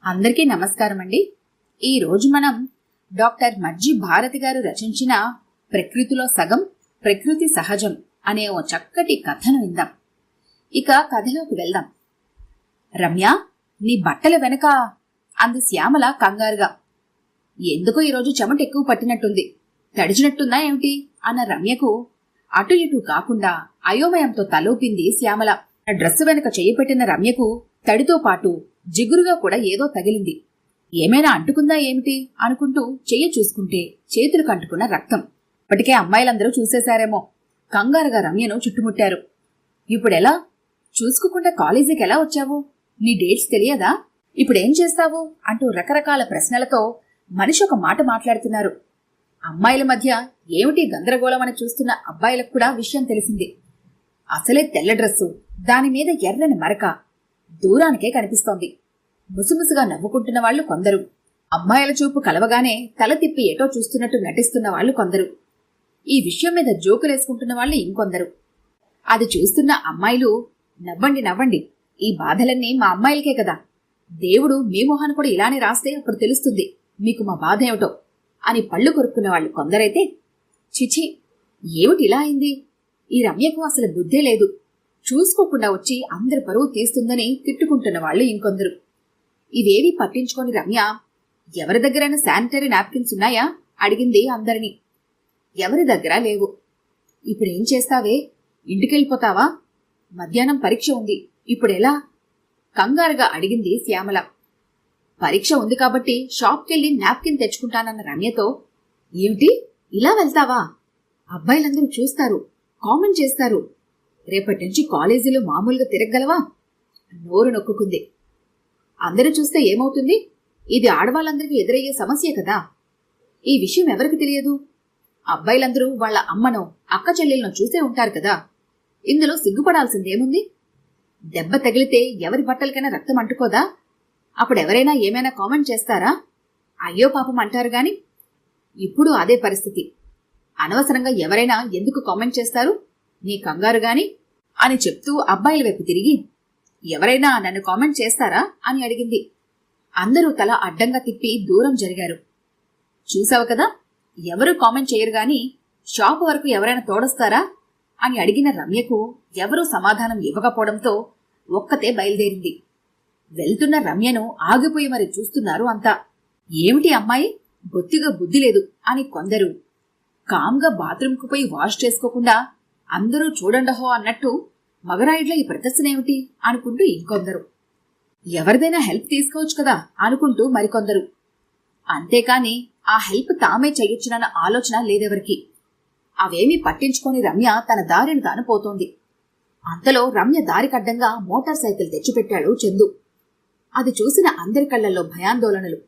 అందరికీ నమస్కారం అండి. ఈరోజు మనం డాక్టర్ మజ్జి భారతి గారు రచించిన ప్రకృతిలో సగం ప్రకృతి సహజం అనే ఓ చక్కటి కథను విందాం. ఇక కథలోకి వెళ్దాం. రమ్య, నీ బట్టల వెనక అంది శ్యామల కంగారుగా. ఎందుకో ఈరోజు చెమట ఎక్కువ పట్టినట్టుంది, తడిచినట్టుందా ఏమిటి అన్న రమ్యకు అటు ఇటు కాకుండా అయోమయంతో తలూపింది శ్యామల. డ్రెస్సు వెనక చెయ్యి పెట్టిన రమ్యకు తడితో పాటు జిగురుగా కూడా ఏదో తగిలింది. ఏమైనా అంటుకుందా ఏమిటి అనుకుంటూ చెయ్యి చూసుకుంటే చేతులు కంటుకున్న రక్తం. ఇప్పటికే అమ్మాయిలందరూ చూసేశారేమో. కంగారుగా రమ్యను చుట్టుముట్టారు. ఇప్పుడెలా? చూసుకోకుండా కాలేజీకి ఎలా వచ్చావు? నీ డేట్స్ తెలియదా? ఇప్పుడేం చేస్తావు అంటూ రకరకాల ప్రశ్నలతో మనిషి ఒక మాట మాట్లాడుతున్నారు. అమ్మాయిల మధ్య ఏమిటి గందరగోళం అని చూస్తున్న అబ్బాయిలకు కూడా విషయం తెలిసింది. అసలే తెల్ల డ్రెస్సు, దానిమీద ఎర్రని మరక దూరానికే కనిపిస్తోంది. ముసుముసుగా నవ్వుకుంటున్న వాళ్లు కొందరు, అమ్మాయిల చూపు కలవగానే తల తిప్పి ఏటో చూస్తున్నట్టు నటిస్తున్న వాళ్లు కొందరు, ఈ విషయం మీద జోకులేసుకుంటున్న వాళ్లు ఇంకొందరు. అది చూస్తున్న అమ్మాయిలు, నవ్వండి నవ్వండి, ఈ బాధలన్నీ మా అమ్మాయిలకే కదా, దేవుడు మీ మొహాన్ని కూడా ఇలానే రాస్తే అప్పుడు తెలుస్తుంది మీకు మా బాధ ఏమిటో అని పళ్ళు కొరుక్కున్న వాళ్ళు కొందరైతే, చిచి ఏమిటి ఇలా అయింది, ఈ రమ్యకు అసలు బుద్ధే లేదు, చూసుకోకుండా వచ్చి అందరి పరువు తీస్తుందని తిట్టుకుంటున్న వాళ్ళు ఇంకొందరు. ఇవేవీ పట్టించుకోని రమ్య, ఎవరి దగ్గరైనా శానిటరీ నాప్కిన్స్ ఉన్నాయా అడిగింది అందరినీ. ఎవరి దగ్గర లేవు. ఇప్పుడేం చేస్తావే? ఇంటికెళ్ళిపోతావా? మధ్యాహ్నం పరీక్ష ఉంది, ఇప్పుడెలా కంగారుగా అడిగింది శ్యామల. పరీక్ష ఉంది కాబట్టి షాప్కెళ్ళి నాప్కిన్ తెచ్చుకుంటానన్న రమ్యతో, ఏమిటి ఇలా వెళ్తావా? అబ్బాయిలందరూ చూస్తారు, కామెంట్ చేస్తారు, రేపటి నుంచి కాలేజీలో మామూలుగా తిరగగలవా? నోరు నొక్కుంది. అందరూ చూస్తే ఏమవుతుంది? ఇది ఆడవాళ్ళందరికీ ఎదురయ్యే సమస్య కదా. ఈ విషయం ఎవరికి తెలియదు? అబ్బాయిలందరూ వాళ్ల అమ్మనో అక్క చెల్లెలను చూసే ఉంటారు కదా. ఇందులో సిగ్గుపడాల్సిందేముంది? దెబ్బ తగిలితే ఎవరి బట్టలకైనా రక్తం అంటుకోదా? అప్పుడెవరైనా ఏమైనా కామెంట్ చేస్తారా? అయ్యో పాపం అంటారు గాని. ఇప్పుడు అదే పరిస్థితి. అనవసరంగా ఎవరైనా ఎందుకు కామెంట్ చేస్తారు? నీ కంగారు గాని అని చెప్తూ అబ్బాయిల వైపు తిరిగి, ఎవరైనా నన్ను కామెంట్ చేస్తారా అని అడిగింది. అందరూ తల అడ్డంగా తిప్పి దూరం జరిగారు. చూసావు కదా, ఎవరూ కామెంట్ చేయరు గాని షాపు వరకు ఎవరైనా తోడొస్తారా అని అడిగిన రమ్యకు ఎవరూ సమాధానం ఇవ్వకపోవడంతో ఒక్కతే బయలుదేరింది. వెళ్తున్న రమ్యను ఆగిపోయి మరి చూస్తున్నారు అంతా. ఏమిటి అమ్మాయి, బొత్తిగా బుద్ధి లేదు అని కొందరు, కామ్గా బాత్రూంకు పోయి వాష్ చేసుకోకుండా అందరూ చూడండహో అన్నట్టు మగరాయిడ్ల ఈ ప్రదర్శనేమిటి అనుకుంటూ ఇంకొందరు, ఎవరిదైనా హెల్ప్ తీసుకోవచ్చు కదా అనుకుంటూ మరికొందరు. అంతేకాని ఆ హెల్ప్ తామే చెయ్యొచ్చునన్న ఆలోచన లేదెవరికి. అవేమీ పట్టించుకొని రమ్య తన దారిని తాను పోతోంది. అంతలో రమ్య దారికడ్డంగా మోటార్ సైకిల్ తెచ్చిపెట్టాడు చందు. అది చూసిన అందరి కళ్లల్లో భయాందోళనలు.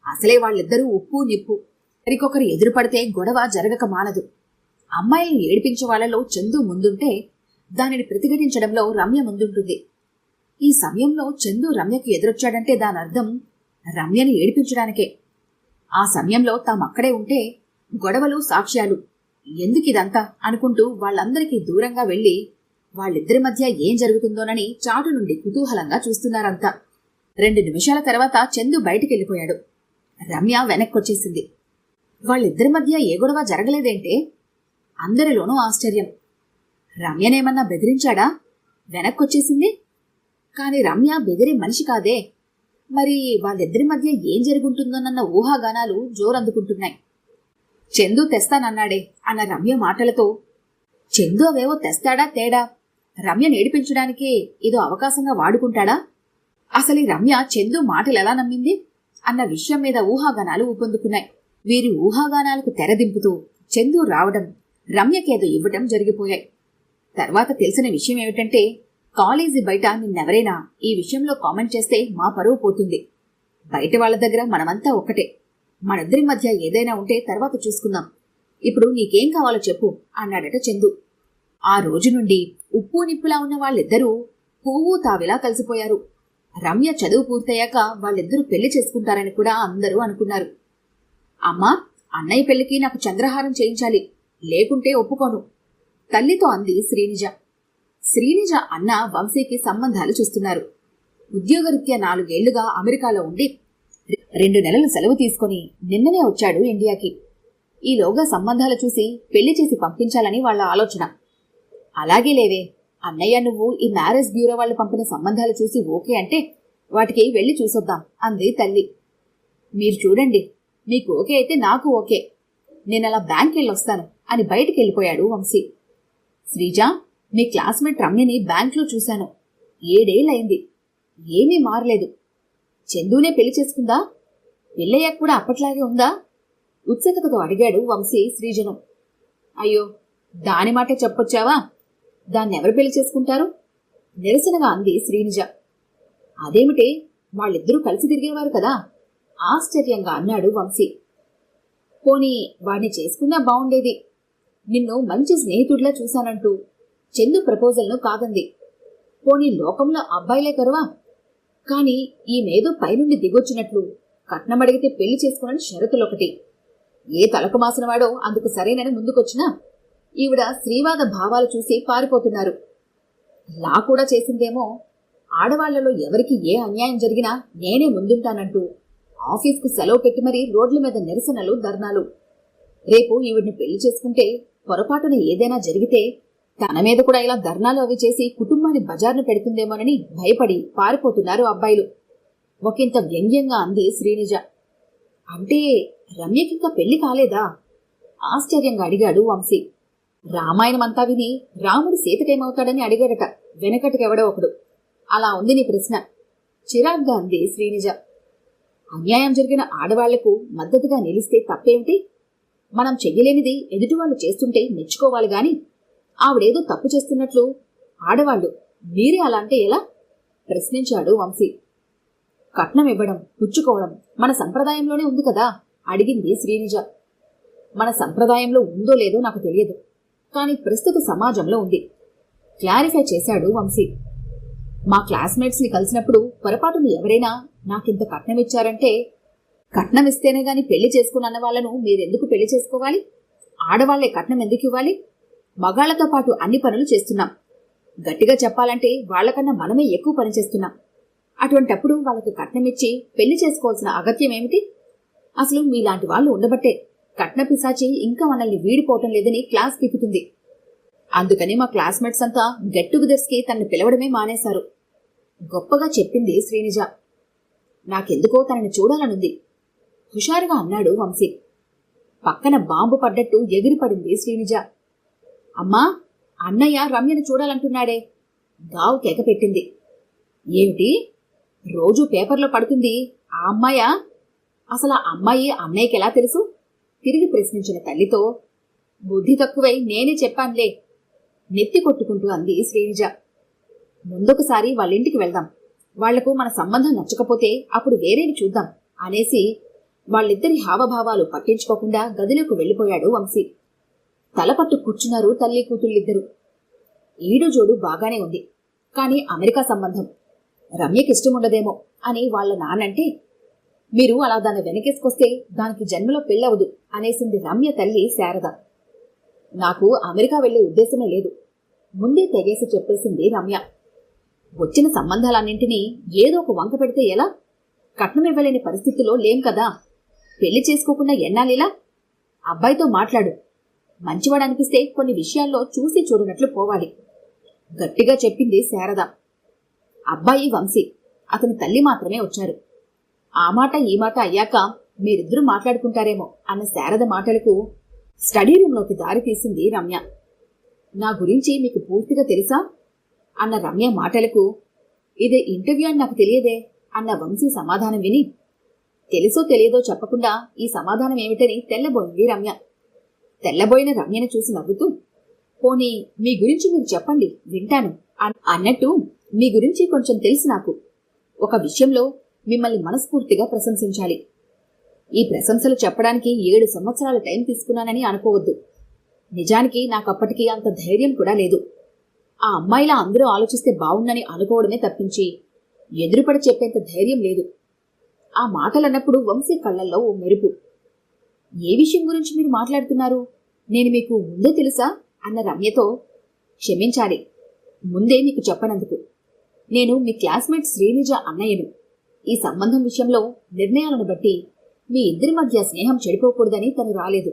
అసలే వాళ్ళిద్దరూ ఉప్పు నిప్పు, ఒకరికొకరు ఎదురుపడితే గొడవ జరగక మానదు. అమ్మాయిల్ని ఏడిపించే వాళ్లలో చందు ముందుంటే దానిని ప్రతిఘటించడంలో రమ్య ముందుంటుంది. ఈ సమయంలో చందు రమ్యకు ఎదురొచ్చాడంటే దానర్థం రమ్యని ఏడిపించడానికే. ఆ సమయంలో తామక్కడే ఉంటే గొడవలు సాక్ష్యాలు, ఎందుకిదంతా అనుకుంటూ వాళ్ళందరికీ దూరంగా వెళ్లి వాళ్ళిద్దరి మధ్య ఏం జరుగుతుందోనని చాటు నుండి కుతూహలంగా చూస్తున్నారంతా. 2 నిమిషాల తర్వాత చందు బయటికెళ్లిపోయాడు. రమ్య వెనక్కొచ్చేసింది. వాళ్ళిద్దరి మధ్య ఏ గొడవ జరగలేదేంటే? అందరిలోనూ ఆశ్చర్యం. రమ్యనేమన్నా బెదిరించాడా? వెనక్కొచ్చేసింది. కాని రమ్య బెదిరే మనిషి కాదే. మరి వాళ్ళిద్దరి మధ్య ఏం జరుగుంటుందోనన్న ఊహాగానాలు జోరందుకుంటున్నాయి. చందు తెస్తానన్నాడే అన్న రమ్య మాటలతో, చందు అవేవో తెస్తాడా తేడా, రమ్య నేడిపించడానికే ఇదో అవకాశంగా వాడుకుంటాడా? అసలు ఈ రమ్య చందు మాటలెలా నమ్మింది అన్న విషయం మీద ఊహాగానాలు ఊపందుకున్నాయి. వీరి ఊహాగానాలకు తెరదింపుతూ చందు రావడం, రమ్యకేదో ఇవ్వటం జరిగిపోయాయి. తర్వాత తెలిసిన విషయం ఏమిటంటే, కాలేజీ బయట నిన్నెవరైనా ఈ విషయంలో కామెంట్ చేస్తే మా పరువు పోతుంది. బయట వాళ్ల దగ్గర మనమంతా ఒక్కటే. మనిద్దరి మధ్య ఏదైనా ఉంటే తర్వాత చూసుకుందాం. ఇప్పుడు నీకేం కావాలో చెప్పు అన్నాడట చందు. ఆ రోజు నుండి ఉప్పు నిప్పులా ఉన్న వాళ్ళిద్దరూ పువ్వు తావిలా కలిసిపోయారు. రమ్య చదువు పూర్తయ్యాక వాళ్ళిద్దరూ పెళ్లి చేసుకుంటారని కూడా అందరూ అనుకున్నారు. అమ్మా, అన్నయ్య పెళ్లికి నాకు చంద్రహారం చేయించాలి, లేకుంటే ఒప్పుకోను తల్లితో అంది శ్రీనిజ. శ్రీనిజ అన్న వంశీకి సంబంధాలు చూస్తున్నారు. ఉద్యోగరీత్యా 4 ఏళ్లుగా అమెరికాలో ఉండి 2 నెలలు సెలవు తీసుకుని నిన్ననే వచ్చాడు ఇండియాకి. ఈలోగా సంబంధాలు చూసి పెళ్లి చేసి పంపించాలని వాళ్ళ ఆలోచన. అలాగే లేవే అన్నయ్య, నువ్వు ఈ మ్యారేజ్ బ్యూరో వాళ్ళు పంపిన సంబంధాలు చూసి ఓకే అంటే వాటికి వెళ్లి చూసొద్దాం అంది తల్లి. మీరు చూడండి, మీకు ఓకే అయితే నాకు ఓకే, నేనలా బ్యాంక్ వెళ్ళొస్తాను అని బయటికి వెళ్ళిపోయాడు వంశీ. శ్రీజ, మీ క్లాస్మేట్ రమ్యని బ్యాంక్లో చూశాను. 7 ఏళ్లయింది, ఏమీ మారలేదు. చందూనే పెళ్లి చేసుకుందా? పెళ్ళయ్యాక కూడా అప్పట్లాగే ఉందా? ఉత్సుకతతో అడిగాడు వంశీ శ్రీజను. అయ్యో, దాని మాటే చెప్పొచ్చావా? దాన్నెవరు పెళ్లి చేసుకుంటారు? నిరసనగా అంది శ్రీనిజ. అదేమిటే, వాళ్ళిద్దరూ కలిసి తిరిగేవారు కదా ఆశ్చర్యంగా అన్నాడు వంశీ. పోనీ వాడిని చేసుకున్నా బావుండేది. నిన్ను మంచి స్నేహితుడిలా చూశానంటూ చందు ప్రపోజల్ను కాదంది. పోనీ లోకంలో అబ్బాయిలే కరువా? కాని ఈమెదో పైనుండి దిగొచ్చినట్లు కట్నమడిగితే పెళ్లి చేసుకున్న షరతులొకటి. ఏ తలకు మాసినవాడో అందుకు సరేనని ముందుకొచ్చినా ఈవిడ శ్రీవాద భావాలు చూసి పారిపోతున్నారు. లా కూడా చేసిందేమో, ఆడవాళ్లలో ఎవరికి ఏ అన్యాయం జరిగినా నేనే ముందుంటానంటూ ఆఫీస్కు సెలవు పెట్టి మరీ రోడ్ల మీద నిరసనలు, ధర్నాలు. రేపు ఈవిడ్ని పెళ్లి చేసుకుంటే పొరపాటున ఏదైనా జరిగితే తన మీద కూడా ఇలా ధర్నాలు అవి చేసి కుటుంబాన్ని బజార్ను పెడుతుందేమోనని భయపడి పారిపోతున్నారు అబ్బాయిలు. ఒకంత వ్యంగ్యంగా అంది శ్రీనిజ. అంటే రమ్యకింకా పెళ్లి కాలేదా? ఆశ్చర్యంగా అడిగాడు వంశీ. రామాయణమంతా విని రాముడు సీతకేమవుతాడని అడిగాడట వెనకటికెవడో ఒకడు. అలా ఉంది నీ ప్రశ్న, చిరాగ్గా అంది శ్రీనిజ. అన్యాయం జరిగిన ఆడవాళ్లకు మద్దతుగా నిలిస్తే తప్పేమిటి? మనం చెయ్యలేనిది ఎదుటివాళ్లు చేస్తుంటే మెచ్చుకోవాలి గాని ఆవిడేదో తప్పు చేస్తున్నట్లు ఆడవాళ్లు మీరే అలా అంటే ఎలా? ప్రశ్నించాడు వంశీ. కట్నం ఇవ్వడం, పుచ్చుకోవడం మన సంప్రదాయంలోనే ఉంది కదా అడిగింది శ్రీనిజ. మన సంప్రదాయంలో ఉందో లేదో నాకు తెలియదు, కానీ ప్రస్తుత సమాజంలో ఉంది క్లారిఫై చేశాడు వంశీ. మా క్లాస్మేట్స్ ని కలిసినప్పుడు పొరపాటును ఎవరైనా నాకింత కట్నం ఇచ్చారంటే, కట్నం ఇస్తేనే గాని పెళ్లి చేసుకున్న వాళ్ళను మీరెందుకు పెళ్లి చేసుకోవాలి? ఆడవాళ్లే కట్నం ఎందుకు ఇవ్వాలి? మగాళ్లతో పాటు అన్ని పనులు చేస్తున్నాం. గట్టిగా చెప్పాలంటే వాళ్లకన్నా మనమే ఎక్కువ పని చేస్తున్నాం. అటువంటప్పుడు వాళ్ళకు కట్నమిచ్చి పెళ్లి చేసుకోవాల్సిన అగత్యం ఏమిటి? అసలు మీలాంటి వాళ్ళు ఉండబట్టే కట్న పిశాచి ఇంకా మనల్ని వీడిపోవటం లేదని క్లాస్ పీకుతుంది. అందుకని మా క్లాస్మేట్స్ అంతా గెట్ టుగెదర్స్ కి తనని పిలవడమే మానేశారు. గొప్పగా చెప్పింది శ్రీనిజ. నాకెందుకో తనని చూడాలనుంది హుషారుగా అన్నాడు వంశీ. పక్కన బాంబు పడ్డట్టు ఎగిరిపడింది శ్రీనిజ. అమ్మా, అన్నయ్య రమ్యను చూడాలంటున్నాడే గావు కేక పెట్టింది. ఏమిటి, రోజూ పేపర్లో పడుతుంది ఆ అమ్మాయా? అసలు ఆ అమ్మాయి అన్నయ్యకి ఎలా తెలుసు? తిరిగి ప్రశ్నించిన తల్లితో, బుద్ధి తక్కువై నేనే చెప్పానులే నెత్తి కొట్టుకుంటూ అంది శ్రీనిజ. ముందొకసారి వాళ్ళింటికి వెళ్దాం, వాళ్లకు మన సంబంధం నచ్చకపోతే అప్పుడు వేరేని చూద్దాం అనేసి వాళ్ళిద్దరి హావభావాలు పట్టించుకోకుండా గదిలోకి వెళ్లిపోయాడు వంశీ. తలపట్టు కూర్చున్నారు తల్లి కూతుళ్ళిద్దరూ. ఈడు జోడు బాగానే ఉంది, కాని అమెరికా సంబంధం రమ్యకిష్టముండదేమో అని వాళ్ళ నాన్నంటే, మీరు అలా దాన్ని వెనకేసుకొస్తే దానికి జన్మలో పెళ్ళవదు అనేసింది రమ్య తల్లి శారద. నాకు అమెరికా వెళ్లే ఉద్దేశమే లేదు, ముందే తెగేసి చెప్పేసింది రమ్య. వచ్చిన సంబంధాలన్నింటినీ ఏదో ఒక వంక పెడితే ఎలా? కట్నం ఇవ్వలేని పరిస్థితిలో లేం కదా. పెళ్లి చేసుకోకుండా ఎన్నాలిలా? అబ్బాయితో మాట్లాడు, మంచివాడనిపిస్తే కొన్ని విషయాల్లో చూసి చూడనట్లు పోవాలి గట్టిగా చెప్పింది శారద. అబ్బాయి వంశీ, అతని తల్లి మాత్రమే వచ్చారు. ఆ మాట ఈ మాట అయ్యాక మీరిద్దరూ మాట్లాడుకుంటారేమో అన్న శారద మాటలకు స్టడీ రూంలోకి దారి తీసింది రమ్య. నా గురించి మీకు పూర్తిగా తెలుసా అన్న రమ్య మాటలకు, ఇదే ఇంటర్వ్యూ అని నాకు తెలియదే అన్న వంశీ సమాధానం విని, తెలుసో తెలియదో చెప్పకుండా ఈ సమాధానం ఏమిటని తెల్లబోయింది రమ్య. తెల్లబోయిన రమ్యను చూసి నవ్వుతూ, పోనీ మీ గురించి మీరు చెప్పండి వింటాను అన్నట్టు మీ గురించి కొంచెం తెలుసు నాకు. ఒక విషయంలో మిమ్మల్ని మనస్ఫూర్తిగా ప్రశంసించాలి. ఈ ప్రశంసలు చెప్పడానికి 7 సంవత్సరాల టైం తీసుకున్నానని అనుకోవద్దు. నిజానికి నాకప్పటికీ అంత ధైర్యం కూడా లేదు. ఆ అమ్మాయిలా అందరూ ఆలోచిస్తే బావుందని అనుకోవడమే తప్పించి ఎదురుపడి చెప్పేంత ధైర్యం లేదు. ఆ మాటలన్నప్పుడు వంశీ కళ్లల్లో ఓ మెరుపు. ఏ విషయం గురించి మీరు మాట్లాడుతున్నారు? నేను మీకు ముందే తెలుసా అన్న రమ్యతో, క్షమించాలి ముందే మీకు చెప్పనందుకు. నేను మీ క్లాస్మేట్ శ్రీనిజ అన్నయ్యను. ఈ సంబంధం విషయంలో నిర్ణయాలను బట్టి మీ ఇద్దరి మధ్య స్నేహం చెడిపోకూడదని తను రాలేదు.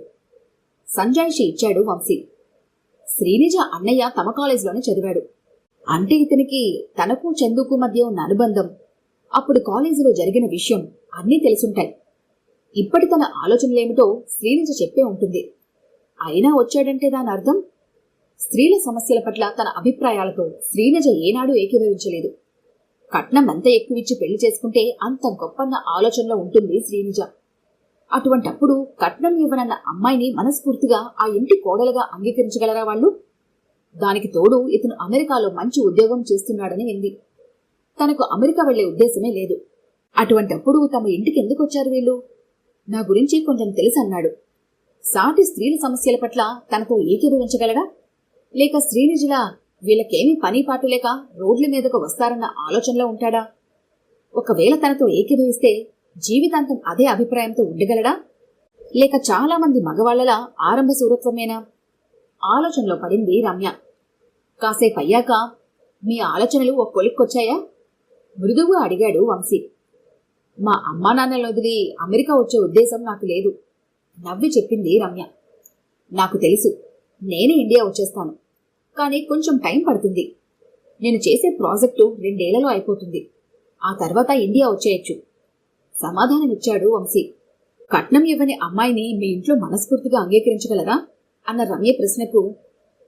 సంజాయిషి ఇచ్చాడు వంశీ. శ్రీనిజ అన్నయ్య తమ కాలేజీలోనే చదివాడు. అంటే ఇతనికి తనకు చందుకు మధ్య ఉన్న అనుబంధం, అప్పుడు కాలేజీలో జరిగిన విషయం అన్నీ తెలుసుంటాయి. ఇప్పటి తన ఆలోచనలేమిటో శ్రీనిజ చెప్పే ఉంటుంది. అయినా వచ్చాడంటే దాని అర్థం స్త్రీల సమస్యల పట్ల తన అభిప్రాయాలతో శ్రీనిజ ఏనాడూ ఏకీభవించలేదు. కట్నం ఎంత ఎక్కువిచ్చి పెళ్లి చేసుకుంటే అంత గొప్పన్న ఆలోచనలో ఉంటుంది శ్రీనిజ. అటువంటప్పుడు కట్నం ఇవ్వనన్న అమ్మాయిని మనస్ఫూర్తిగా ఆ ఇంటి కోడలుగా అంగీకరించగలరా వాళ్ళు? దానికి తోడు ఇతను అమెరికాలో మంచి ఉద్యోగం చేస్తున్నాడని వింది. తనకు అమెరికా వెళ్లే ఉద్దేశమే లేదు. అటువంటప్పుడు తమ ఇంటికి ఎందుకొచ్చారు వీళ్ళు? నా గురించి కొంచెం తెలుసన్నాడు. సాటి స్త్రీల సమస్యల పట్ల తనతో ఏకీభవించగలడా? లేక శ్రీనిజలా వీళ్ళకేమీ పని పాటు లేక రోడ్ల మీదకు వస్తారన్న ఆలోచనలో ఉంటాడా? ఒకవేళ తనతో ఏకీభవిస్తే జీవితాంతం అదే అభిప్రాయంతో ఉండగలడా? లేక చాలా మంది మగవాళ్లలా ఆరంభ సూరత్వమేనా? ఆలోచనలో పడింది రమ్య. కాసేపు అయ్యాక, మీ ఆలోచనలు ఒక కొలిక్కొచ్చాయా? మృదువుగా అడిగాడు వంశీ. మా అమ్మా నాన్నలను వదిలి అమెరికా వచ్చే ఉద్దేశం నాకు లేదు, నవ్వి చెప్పింది రమ్య. నాకు తెలుసు, నేనే ఇండియా వచ్చేస్తాను. కానీ కొంచెం టైం పడుతుంది. నేను చేసే ప్రాజెక్టు 2 ఏళ్లలో అయిపోతుంది. ఆ తర్వాత ఇండియా వచ్చేయచ్చు సమాధానమిచ్చాడు వంశీ. కట్నం ఇవ్వని అమ్మాయిని మీ ఇంట్లో మనస్ఫూర్తిగా అంగీకరించగలరా అన్న రమ్య ప్రశ్నకు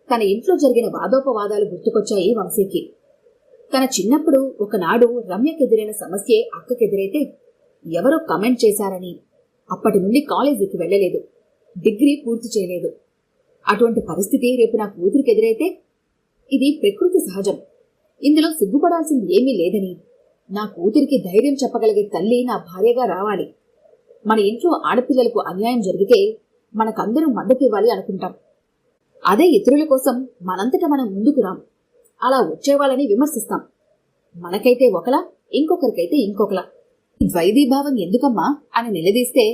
తన ఇంట్లో జరిగిన వాదోపవాదాలు గుర్తుకొచ్చాయి వంశీకి. తన చిన్నప్పుడు ఒకనాడు రమ్యకెదురైన సమస్యే అక్కకెదురైతే ఎవరో కమెంట్ చేశారని అప్పటి నుండి కాలేజీకి వెళ్లలేదు, డిగ్రీ పూర్తి చేయలేదు. అటువంటి పరిస్థితి రేపు నా కూతురికి ఎదురైతే ఇది ప్రకృతి సహజం, ఇందులో సిగ్గుపడాల్సింది ఏమీ లేదని నా కూతురికి ధైర్యం చెప్పగలిగే తల్లి నా భార్యగా రావాలి. మన ఇంట్లో ఆడపిల్లలకు అన్యాయం జరిగితే మనకందరూ మద్దతు ఇవ్వాలి అనుకుంటాం. అదే ఇతరుల కోసం మనంతట మనం ముందుకు రాం. అలా వచ్చేవాళ్ళని విమర్శిస్తాం. మనకైతే ఒకలా, ఇంకొకరికైతే ఇంకొకలా. ద్వైధీభావం ఎందుకమ్మా అని నిలదీస్తే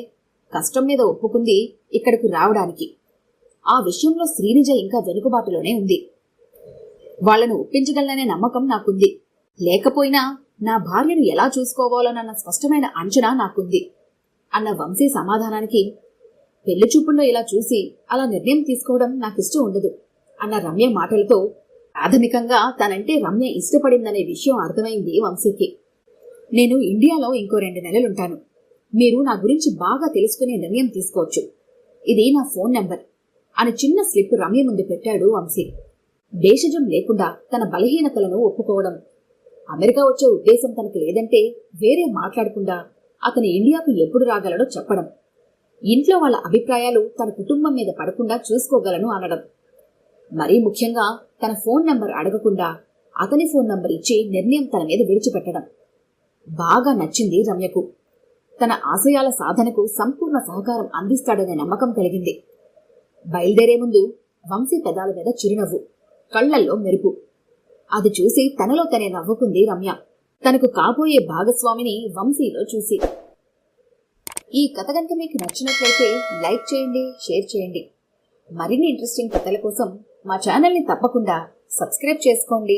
కష్టం మీద ఒప్పుకుంది ఇక్కడకు రావడానికి. ఆ విషయంలో శ్రీనిజ ఇంకా వెనుకబాటులోనే ఉంది. వాళ్లను ఒప్పించగలననే నమ్మకం నాకుంది. లేకపోయినా నా భార్యను ఎలా చూసుకోవాలోనన్న స్పష్టమైన అంచనా నాకుంది అన్న వంశీ సమాధానానికి, పెళ్లి చూపుల్లో ఇలా చూసి అలా నిర్ణయం తీసుకోవడం నాకిష్టం ఉండదు అన్న రమ్య మాటలతో ప్రాథమికంగా తనంటే రమ్య ఇష్టపడిందనే విషయం అర్థమైంది వంశీకి. నేను ఇండియాలో ఇంకో 2 నెలలుంటాను. మీరు నా గురించి బాగా తెలుసుకునే నిర్ణయం తీసుకోవచ్చు. ఇది నా ఫోన్ నెంబర్ అని చిన్న స్లిప్ రమ్య ముందు పెట్టాడు వంశీ. భేషజం లేకుండా తన బలహీనతలను ఒప్పుకోవడం, అమెరికా వచ్చే ఉద్దేశం తనకు లేదంటే వేరే మాట్లాడకుండా అతను ఇండియాకు ఎప్పుడు రాగలడో చెప్పడం, ఇంట్లో వాళ్ళ అభిప్రాయాలు తన కుటుంబం మీద పడకుండా చూసుకోగలను అనడం, మరీ ముఖ్యంగా తన ఫోన్ నంబర్ అడగకుండా అతని ఫోన్ నంబర్ ఇచ్చి నిర్ణయం తన మీద విడిచిపెట్టడం బాగా నచ్చింది రమ్యకు. తన ఆశయాల సాధనకు సంపూర్ణ సహకారం అందిస్తాడనే నమ్మకం కలిగింది. బయలుదేరే ముందు వంశీ పెదాల మీద చిరునవ్వు, కళ్లల్లో మెరుపు. అది చూసి తనలో తనే నవ్వుకుంది రమ్య, తనకు కాబోయే భాగస్వామిని వంశీలో చూసి. ఈ కథ గనుక మీకు నచ్చినట్లయితే లైక్ చేయండి, షేర్ చేయండి. మరిన్ని ఇంట్రెస్టింగ్ కథల కోసం మా ఛానల్ని తప్పకుండా సబ్స్క్రైబ్ చేసుకోండి.